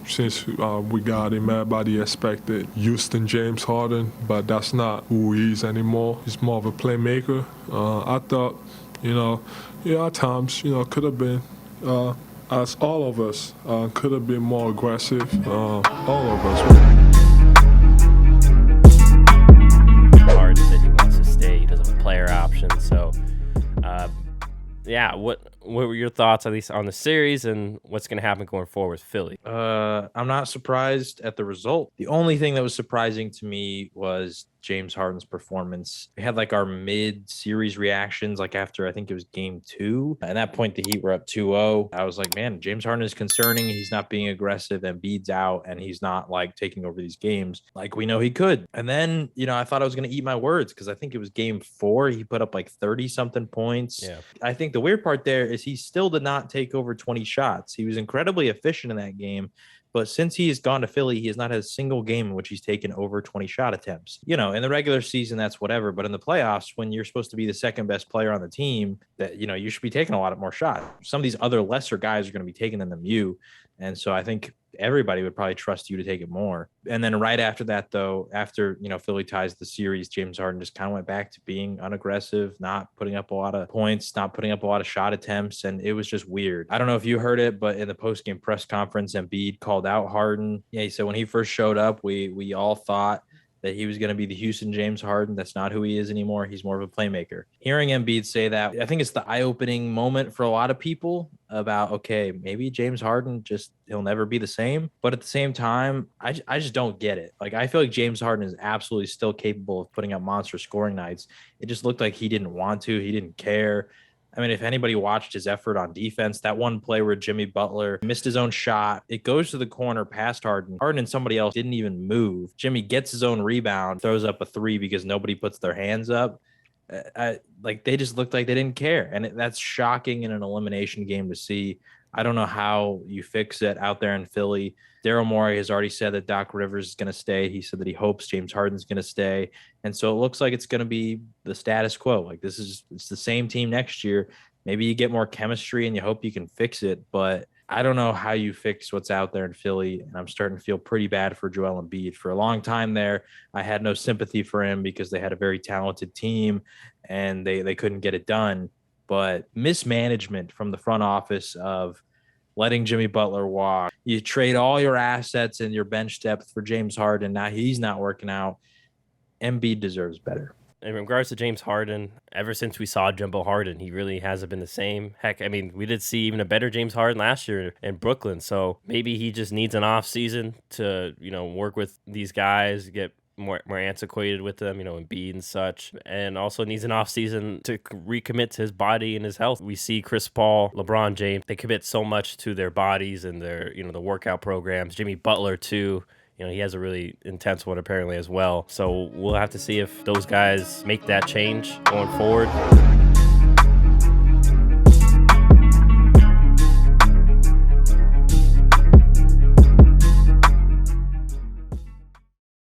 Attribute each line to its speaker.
Speaker 1: since we got him, everybody expected Houston James Harden, but that's not who he is anymore. He's more of a playmaker. I thought, at times, could have been, as all of us, could have been more aggressive. All of us.
Speaker 2: Harden said he wants to stay. He doesn't have a player option. So, what were your thoughts, at least on the series, and what's going to happen going forward with Philly?
Speaker 3: I'm not surprised at the result. The only thing that was surprising to me was James Harden's performance. We had like our mid-series reactions, like after I think it was game 2. At that point, the Heat were up 2-0. I was like, man, James Harden is concerning. He's not being aggressive. Embiid's out, and he's not like taking over these games like we know he could. And then, I thought I was going to eat my words because I think it was game 4. He put up like 30-something points.
Speaker 2: Yeah.
Speaker 3: I think the weird part there is he still did not take over 20 shots. He was incredibly efficient in that game. But since he has gone to Philly, he has not had a single game in which he's taken over 20 shot attempts. In the regular season, that's whatever. But in the playoffs, when you're supposed to be the second best player on the team, that, you should be taking a lot more shots. Some of these other lesser guys are going to be taking them than you. And so I think everybody would probably trust you to take it more. And then right after that, though, after, Philly ties the series, James Harden just kind of went back to being unaggressive, not putting up a lot of points, not putting up a lot of shot attempts. And it was just weird. I don't know if you heard it, but in the post-game press conference, Embiid called out Harden. Yeah, he said when he first showed up, we all thought that he was going to be the Houston James Harden. That's not who he is anymore. He's more of a playmaker. Hearing Embiid say that, I think it's the eye-opening moment for a lot of people about, okay, maybe James Harden he'll never be the same. But at the same time, I just don't get it. Like, I feel like James Harden is absolutely still capable of putting up monster scoring nights. It just looked like he didn't want to. He didn't care. I mean, if anybody watched his effort on defense, that one play where Jimmy Butler missed his own shot, it goes to the corner past Harden. Harden and somebody else didn't even move. Jimmy gets his own rebound, throws up a 3 because nobody puts their hands up. They just looked like they didn't care. And that's shocking in an elimination game to see. I don't know how you fix it out there in Philly. Daryl Morey has already said that Doc Rivers is going to stay. He said that he hopes James Harden's going to stay. And so it looks like it's going to be the status quo. Like, it's the same team next year. Maybe you get more chemistry and you hope you can fix it. But I don't know how you fix what's out there in Philly. And I'm starting to feel pretty bad for Joel Embiid. For a long time there, I had no sympathy for him because they had a very talented team and they couldn't get it done. But mismanagement from the front office of letting Jimmy Butler walk. You trade all your assets and your bench depth for James Harden. Now he's not working out. Embiid deserves better.
Speaker 2: In regards to James Harden, ever since we saw Jumbo Harden, he really hasn't been the same. Heck, I mean, we did see even a better James Harden last year in Brooklyn. So maybe he just needs an off season to, work with these guys, get more antiquated with them, Embiid and such, and also needs an off season to recommit to his body and his health. We see Chris Paul, LeBron James, they commit so much to their bodies and their, the workout programs. Jimmy Butler too. He has a really intense one apparently as well. So we'll have to see if those guys make that change going forward.